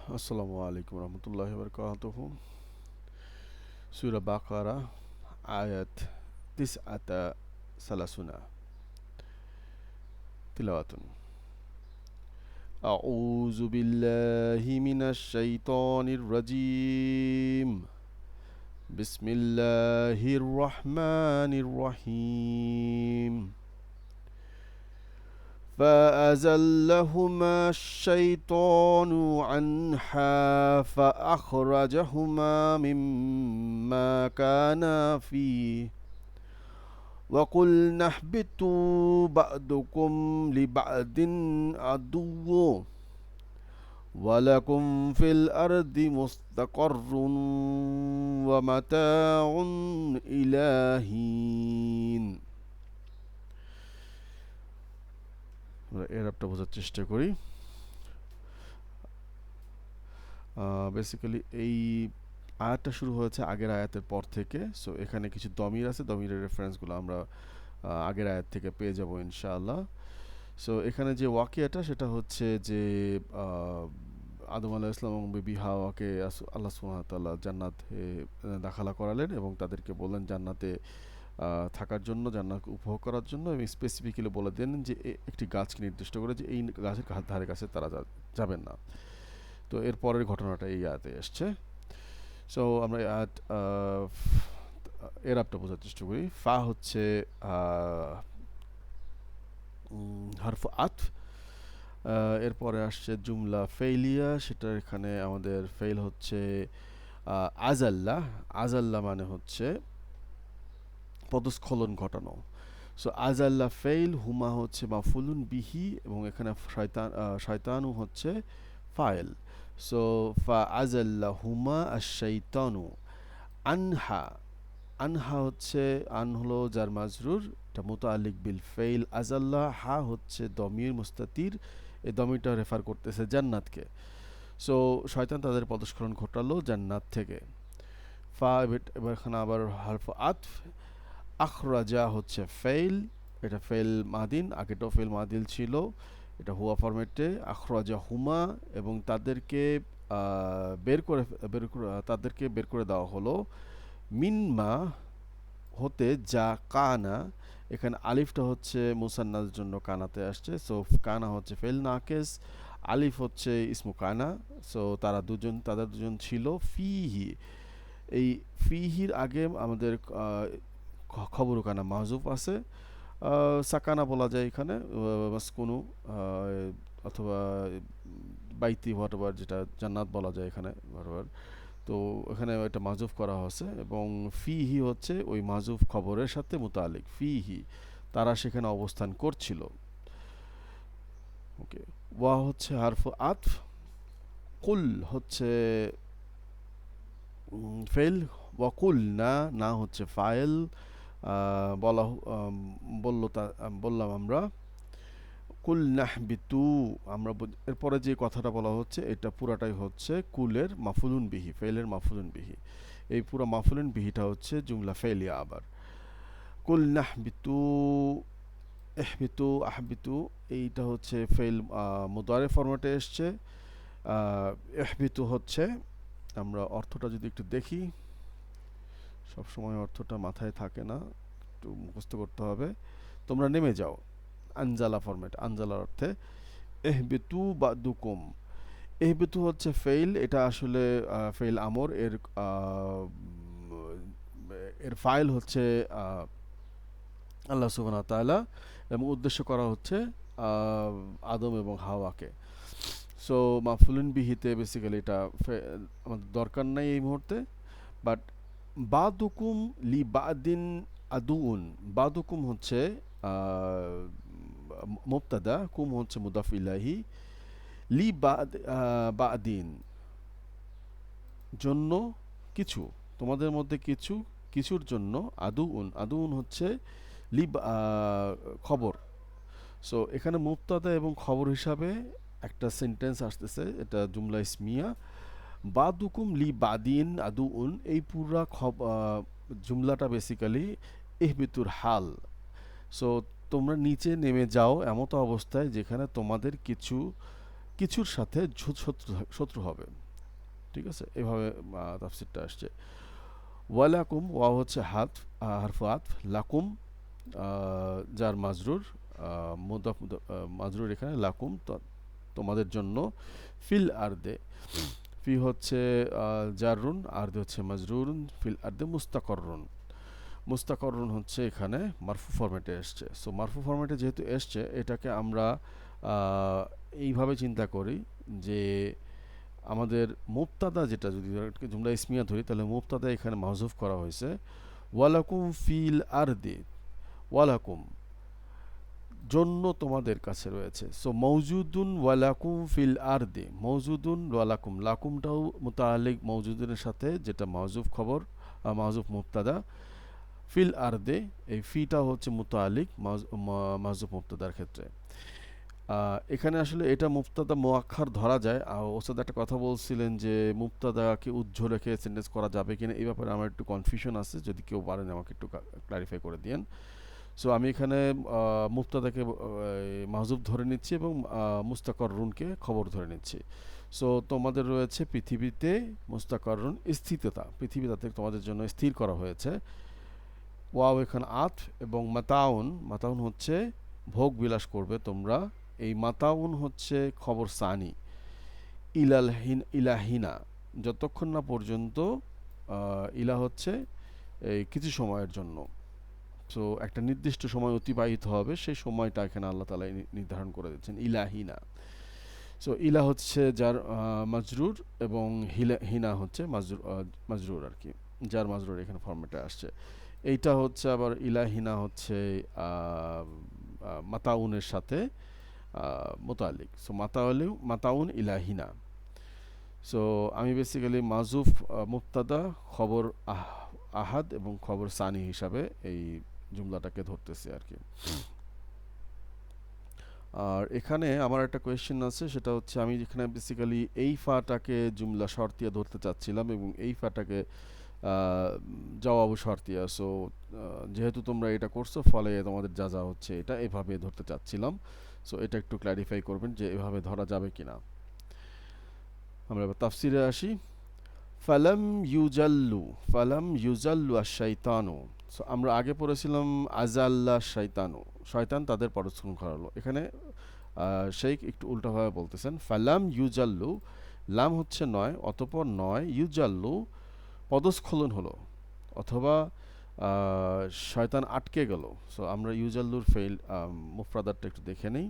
আসসালামু আলাইকুম রহমতুল্লাহি ওয়া বারাকাতুহু। সূরা বাকারা আয়াত 39 তিলাওয়াতুন। আউযু বিল্লাহি মিনাশ শাইতানির রাজীম। বিসমিল্লাহির রহমানির রহিম। فأزلهما الشيطان عنها فأخرجهما مما كانا فيه وقلنا اهبطوا بعضكم لبعض عدو ولكم في الأرض مستقر ومتاع إلى حين। এর একটা বোঝার চেষ্টা করি। বেসিক্যালি এই আয়াতটা শুরু হয়েছে আগের আয়াতের পর থেকে। সো এখানে কিছু দমির আছে, দমিরের রেফারেন্সগুলো আমরা আগের আয়াত থেকে পেয়ে যাব ইনশাআল্লাহ। সো এখানে যে ওয়াকিয়াটা সেটা হচ্ছে যে আদম আলাহ ইসলাম এবং বিবি হাওয়াকে আল্লাহ সুবহানাহু ওয়া তাআলা জান্নাতে দাখালা করালেন এবং তাদেরকে বললেন জান্নাতে থাকার জন্য, জান্নাত উপভোগ করার জন্য, এবং স্পেসিফিক্যালি বলে দেন যে একটি গাছকে নির্দিষ্ট করে যে এই গাছের ধারে কাছে তারা যাবেন না। তো এর পরের ঘটনাটা এই আয়াতে এসছে। সো আমরা আয়াত এর আপটা বোঝার চেষ্টা করি। ফা হচ্ছে হারফ আতফ। এরপরে আসছে জুমলা ফেইলিয়া, সেটা এখানে আমাদের ফেইল হচ্ছে আজাল্লা। আজাল্লা মানে হচ্ছে পদস্খলন ঘটানো। সো আজাল্লা ফেইল, হুমা হচ্ছে মাফুলুন বিহি, এবং এখানে শয়তানু হচ্ছে ফাইল। সো ফা আজাল্লা হুমা আশ-শাইতানু আনহা। আনহা হচ্ছে, আন হলো যার মাজরুর, এটা মুতাআল্লিক বিল ফেইল আজাল্লা। হা হচ্ছে দমির মুস্তাতির, এই দমিরটা রেফার করতেছে জান্নাতকে। সো শয়তান তাদের পদস্খলন ঘটালো জান্নাত থেকে। ফা এবার এখানে আবার হারফ আতফ। আখরাজা হচ্ছে ফেইল, এটা ফেইল মাদিন, আগেটাও ফেইল মাদিল ছিল, এটা হুয়া ফরম্যাটে। আখরাজা হুমা, এবং তাদেরকে তাদেরকে বের করে দেওয়া হলো মিনমা হতে, যা কানা। এখানে আলিফটা হচ্ছে মুসান্নার জন্য কানাতে আসছে। সো কানা হচ্ছে ফেল নাকেস, আলিফ হচ্ছে ইসমু কানা। সো তাদের দুজন ছিল ফিহি। এই ফিহির আগে আমাদের খবর কানা মাহজুফ আছে। সাকানা বলা যায় এখানে, মাসকুনু অথবা বাইতি হোয়াটএভার, যেটা জান্নাত বলা যায় এখানে হোয়াটএভার। তো এখানে এটা মাজুফ করা হয়েছে, এবং ফিহি হচ্ছে ওই মাজুফ খবরের সাথে মুতালিক। ফিহি তারা সেখানে অবস্থান করছিল। ওকে, ওয়া হচ্ছে হারফ আতফ। কুল হচ্ছে ফেল। ওয়াকুল না, না হচ্ছে ফাইল। বলা বললাম আমরা কুল নাহবিতু। আমরা এরপরে যে কথাটা বলা হচ্ছে এটা পুরাটাই হচ্ছে কুলের মাফুলুন বিহি, ফেলের মাফুলুন বিহি। এই পুরো মাফুলুন বিহিটা হচ্ছে জুমলা ফেলিয়া। আবার কুল নাহবিতু, এহবিতু, আহবিতু, এইটা হচ্ছে ফেল মুদারে ফরম্যাটে এসছে। এহবিতু হচ্ছে, আমরা অর্থটা যদি একটু দেখি, সবসময় অর্থটা মাথায় থাকে না, একটু মুখস্থ করতে হবে। তোমরা নেমে যাও, আনজালা ফরম্যাট, আনজালার অর্থে এহবিতু বাদুকুম। এহবিতু হচ্ছে ফেইল, এটা আসলে ফেইল আমর। এর ফাইল হচ্ছে আল্লাহ সুবহানাহু ওয়া তাআলা, এবং উদ্দেশ্য করা হচ্ছে আদম এবং হাওয়াকে। সো মাফুলুন বিহিতে বেসিক্যালি এটা আমাদের দরকার নাই এই মুহূর্তে। বাট বাদুকুম লি বাদিন আদুউন। বাদুকুম হচ্ছে মুবতাদা, কুম হচ্ছে মুদাফ ইলাইহি। লি বাদিন জন্য কিছু, তোমাদের মধ্যে কিছু, কিছুর জন্য। আদুউন, আদুউন হচ্ছে লি খবর। সো এখানে মুবতাদা এবং খবর হিসাবে একটা সেন্টেন্স আসতেছে, এটা জুমলা ইসমিয়া। বাদুকুম লি বাদিন আদুউন, এই পুরা জুমলাটা বেসিক্যালি ইহবিতুর হাল। সো তোমরা নিচে নেমে যাও এমতো অবস্থায় যেখানে তোমাদের কিছু কিছুর সাথে শত্রু হবে। ঠিক আছে, এভাবে তাফসিরটা আসছে। ওয়ালাকুম, ওয়া হচ্ছে হাত, হারফু আতফ, লাকুম যার মাজরুর, মুদাফ মাজরুর এখানে লাকুম তোমাদের জন্য, ফিল আরদে, ফি হচ্ছে জাররুন, আরদে হচ্ছে মাজরুরুন, ফিল আরদে মুস্তাকররুন। মুস্তাকররুন হচ্ছে এখানে মারফু ফরম্যাটে এসছে। সো মারফু ফরম্যাটে যেহেতু এসছে, এটাকে আমরা এইভাবে চিন্তা করি যে আমাদের মুবতাদা যেটা, যদি জুমলা ইসমিয়া ধরি, তাহলে মুবতাদা এখানে মাহজুফ করা হয়েছে। ওয়ালাকুম ফিল আরদি, ওয়ালাকুম জন্য তোমাদের কাছে রয়েছে। সো মৌজুদুন ওয়ালাকুম ফিল আরদি, মৌজুদুন ওয়ালাকুম, লাকুমটাও মুতাআল্লিক মৌজুদুনের সাথে, যেটা মাহজুফ খবর, মাহজুফ মুবতাদা। ফিল আরদে, এই ফিটা হচ্ছে মুতাআল্লিক মাহজুফ মুবতাদার ক্ষেত্রে। এখানে আসলে এটা মুবতাদা মুআক্খার ধরা যায়। ওস্তাদ একটা কথা বলছিলেন যে মুবতাদাকে উজ্জ্ব রেখে সেন্টেন্স করা যাবে কিনা, এই ব্যাপারে আমার একটু কনফিউশন আছে, যদি কেউ পারেন আমাকে একটু ক্লারিফাই করে দিয়েন। সো আমি এখানে মুবতাদাকে মাহজুব ধরে নিচ্ছি এবং মুস্তাকররুনকে খবর ধরে নিচ্ছি। সো তোমাদের রয়েছে পৃথিবীতে মুস্তাকররুন, স্থিরতা, পৃথিবী তাতে তোমাদের জন্য স্থির করা হয়েছে। ওয়াও এখানে আত, এবং মাতাউন, মাতাউন হচ্ছে ভোগ বিলাস করবে তোমরা। এই মাতাউন হচ্ছে খবর সানি, ইলাহিনা, যতক্ষণ না পর্যন্ত ইলা হচ্ছে এই কিছু সময়ের জন্য। সো একটা নির্দিষ্ট সময় অতিবাহিত হবে, সেই সময়টা এখানে আল্লাহ তাআলা নির্ধারণ করে দিচ্ছেন, ইলাহিনা। সো ইলা হচ্ছে যার মাজরুর, এবং হিনা হচ্ছে মাজরুর আর কি, যার মাজরুর এখানে ফরম্যাটে আসছে। এইটা হচ্ছে আবার ইলাহিনা হচ্ছে মাতাউনের সাথে মুতাআল্লিক। সো মাতাউন ইলাহিনা। সো আমি বেসিক্যালি মাজুফ মুবতাদা, খবর আহাদ এবং খবর সানি হিসাবে এই জুমলাটাকে ধরতেছি আর কি। আর এখানে আমার একটা কোয়েশ্চেন আছে, সেটা হচ্ছে আমি এখানে বেসিক্যালি এই ফাটাকে জুমলা শর্তিয়া ধরতে চাচ্ছিলাম, এবং এই ফাটাকে জবাব শর্তিয়া। সো যেহেতু তোমরা এটা করছো, ফলে তোমাদের যা হচ্ছে এটা এভাবে ধরতে চাচ্ছিলাম। সো এটা একটু ক্ল্যারিফাই করবেন যে এভাবে ধরা যাবে কিনা। আমরা এবার তাফসিরে আসি। ফালাম ইউজাল্লু আশ-শাইতানু। সো আমরা আগে পড়েছিলাম আজাল্লা শাইতানু, শয়তান তাদের পদস্খলন করালো। এখানে শেখ একটু উল্টাভাবে বলতেছেন, ফালাম ইউজাল্লু, লাম হচ্ছে নয়, অতঃপর নয়, ইউজাল্লু পদস্খলন হলো, অথবা শয়তান আটকে গেল। সো আমরা ইউজাল্লুর ফেল মুফরাদারটা একটু দেখে নেই।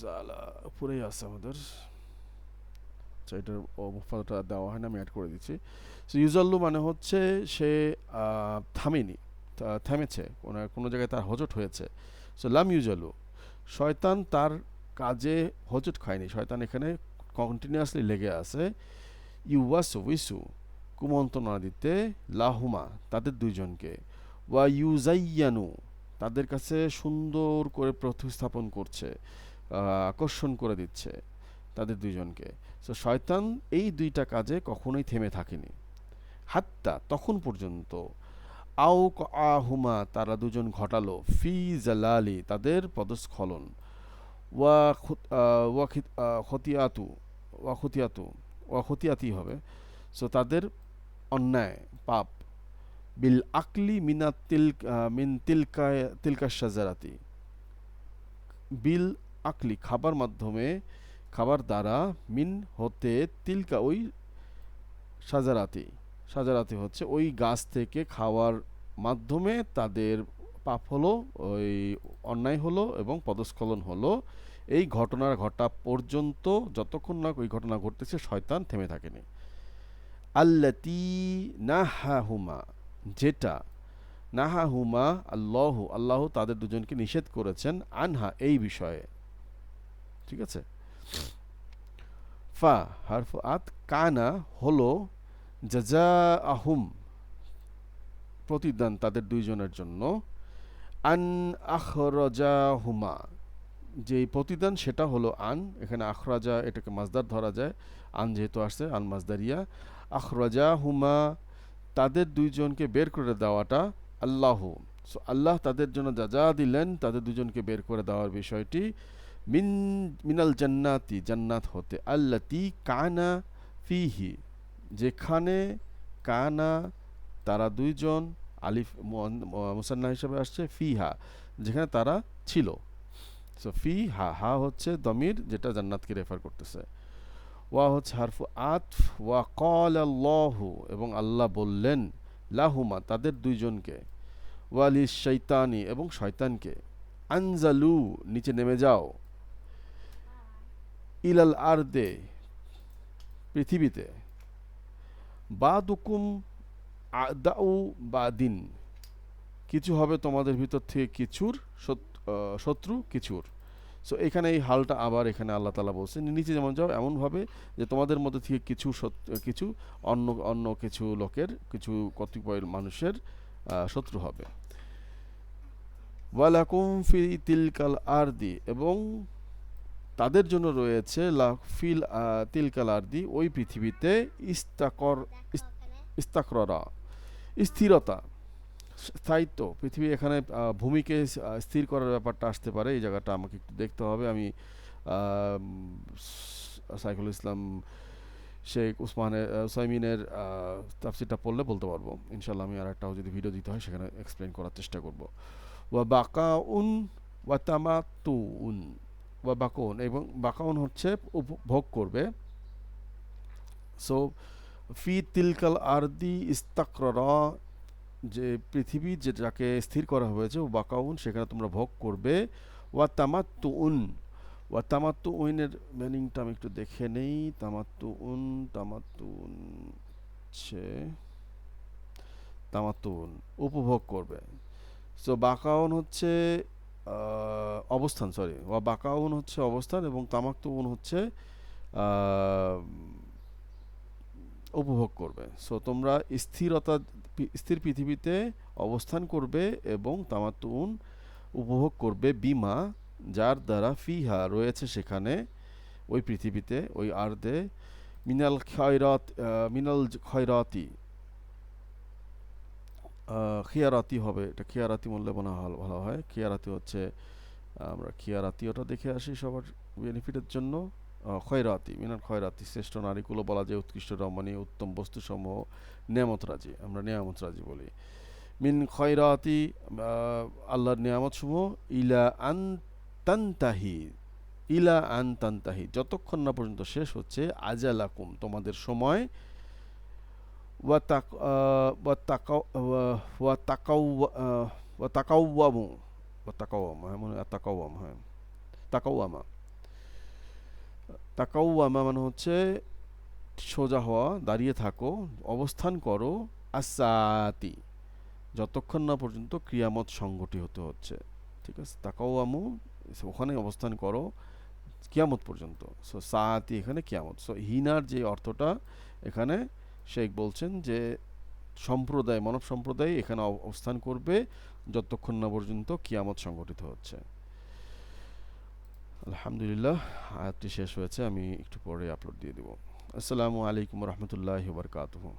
জালা উপরেই আছে আমাদের, এটার মুফরাদাটা দেওয়া হয় না, আমি অ্যাড করে দিচ্ছি। সো ইউজাল্লু মানে হচ্ছে সে থামেনি, থেমেছে, কোনো জায়গায় তার হজট হয়েছে। সো লাম ইউজাল্লু, শয়তান তার কাজে হজট খায়নি, শয়তান এখানে কন্টিনিউয়াসলি লেগে আছে। ইউওয়াসউইসু, কুমন্ত্রণা দিতে, লাহুমা তাদের দুইজনকে, ওয়া ইউজাইয়ানু তাদের কাছে সুন্দর করে প্রতিস্থাপন করছে, আকর্ষণ করে দিচ্ছে তাদের দুইজনকে। সো শয়তান এই দুইটা কাজে কখনোই থেমে থাকেনি, হাত্তা তখন পর্যন্ত, আও আহুমা তারা দুজন ঘটালো, ফি জালালি তাদের পদস্খলন, খতিয়াতু, খতিয়াতি হবে। সো তাদের অন্যায় পাপ, বিল আকলি মিন তিলকা শাজারাতি, বিল আকলি খাবার মাধ্যমে, খাবার দ্বারা, মিন হতে, তিলকা ওই, সাজারাতি হচ্ছে ওই গাছ থেকে খাওয়ার মাধ্যমে তাদের পাপ হলো, ওই অন্যায় হলো এবং পদস্খলন হলো। এই ঘটনার ঘটা পর্যন্ত, যতক্ষণ না ওই ঘটনা ঘটতেছে, শয়তান থেমে থাকেনি। আল্লাতী নাহাহুমা, যেটা, নাহাহুমা আল্লাহ তাদের দুজনকে নিষেধ করেছেন, আনহা এই বিষয়ে। ঠিক আছে। ফা হারফু আত, কানা হলো, জাযাআহুম প্রতিদান তাদের দুইজনের জন্য, আন আখরাজাহুমা যে প্রতিদান সেটা হলো আন, এখানে আখরাজা এটাকে মাজদার ধরা যায়, আন যেহেতু আসছে, আন মাজদারিয়া। আখরাজাহুমা তাদের দুইজনকে বের করে দেওয়াটা, আল্লাহ, সো আল্লাহ তাদের জন্য যা যা দিলেন তাদের দুজনকে বের করে দেওয়ার বিষয়টি মিন মিনাল জান্নাতি জান্নাত হতে আল্লাতি কানা ফিহি যেখানে কানা তারা দুইজন আলিফ মুসান্না হিসেবে আসছে ফিহা যেখানে তারা ছিল। সো ফি হা হা হচ্ছে দমির যেটা জান্নাতকে রেফার করতেছে। ওয়া হচ্ছে হারফু আতফ ওয়া ক্বাল আল্লাহু এবং আল্লাহ বললেন লাহুমা তাদের দুইজনকে ওয়ালি শৈতানি এবং শয়তানকে আনজালু নিচে নেমে যাও ইলাল আরদে পৃথিবীতে বাদুকুম আদাউ বাদিন কিছু হবে তোমাদের ভিতর থেকে কিছুর শত্রু কিছুর। সো এখানে এই হালটা আবার এখানে আল্লাহ তালা বলছেন নিচে যেমন যাও এমনভাবে যে তোমাদের মধ্যে থেকে কিছু কিছু অন্য অন্য কিছু লোকের কিছু কতিপয় মানুষের শত্রু হবে। ওয়ালাকুম ফি তিলকাল আরদি এবং তাদের জন্য রয়েছে ফিল তিলকাল আরদি ওই পৃথিবীতে ইস্তাকররা স্থিরতা স্থায়িত্ব। পৃথিবী এখানে ভূমিকে স্থির করার ব্যাপারটা আসতে পারে, এই জায়গাটা আমাকে একটু দেখতে হবে। আমি সাইফুল ইসলাম শেখ উসাইমিনের তাফসিরটা পড়লে বলতে পারবো ইনশাল্লাহ। আমি আর একটাও যদি ভিডিও দিতে হয় সেখানে এক্সপ্লেন করার চেষ্টা করব। ওয়া বাকাউন ওয়া তামাতুন ওয়া বাকাউন এবং বাকাউন হচ্ছে উপভোগ করবে। সো ফি তিলকাল আরদি ইস্তাকররা যে পৃথিবী যেটাকে স্থির করা হয়েছে ও বাকাউন সেখানে তোমরা ভোগ করবে। ওয়া তামাত্তুউন ওয়া তামাত্তুউনের মিনিংটা আমি একটু দেখে নেই। তামাত্তুউন হচ্ছে তামাত্তুউন উপভোগ করবে। সো বাকাউন হচ্ছে অবস্থান, সরি ওয়া বাকাউন হচ্ছে অবস্থান এবং তামাত্তুউন হচ্ছে উপভোগ করবে। সো তোমরা স্থির পৃথিবীতে অবস্থান করবে এবং তামাত্তুন উপভোগ করবে বিমা যার দ্বারা ফিহা রয়েছে সেখানে ওই পৃথিবীতে ওই আরদে মিনাল খয়রাতি খিয়ারাতি হবে, এটা খিয়ারাতি বললে মনে ভালো হয়। খিয়ারাতি হচ্ছে আমরা খিয়ারাতি ওটা দেখে আসি সবার বেনিফিটের জন্য। খয়রাতি মিনাল খয়রাতি শ্রেষ্ঠ নারীকুলো বলা যায় উৎকৃষ্ট রমণী উত্তম বস্তুসমূহ নিয়ামত রাজি, আমরা নিয়ামত রাজি বলি। মিন খয়রাতি আল্লাহর নিয়ামতসমূহ ইলা আন তানতাহি ইলা আন তানতাহি যতক্ষণ না পর্যন্ত শেষ হচ্ছে আজালাকুম তোমাদের সময়। ওয়া তাক ওয়া তাকাও ওয়া তাকাও ওয়া তাকাওয়ামু ওয়া তাকাওয়াম হ্যাঁ মনে তাকাওয়াম হ্যাঁ তাকাওয়ামা তাকাওয়ামা মানে হচ্ছে সোজা হওয়া, দাঁড়িয়ে থাকো, অবস্থান করো আসাতি যতক্ষণ না পর্যন্ত কিয়ামত সংঘটিত হচ্ছে। ঠিক আছে, তাকাওয়ামু ওখানে অবস্থান করো কিয়ামত পর্যন্ত। সো সাআতি এখানে কিয়ামত। সো হিনার যে অর্থটা এখানে শেখ বলছেন যে সম্প্রদায় মানব সম্প্রদায় এখানে অবস্থান করবে যতক্ষণ না পর্যন্ত কিয়ামত সংঘটিত হচ্ছে। আলহামদুলিল্লাহ আয়াতটি শেষ হয়েছে, আমি একটু পরে আপলোড দিয়ে দেব। আসসালামু আলাইকুম রহমতুল্লাহি ওয়া বারাকাতুহু।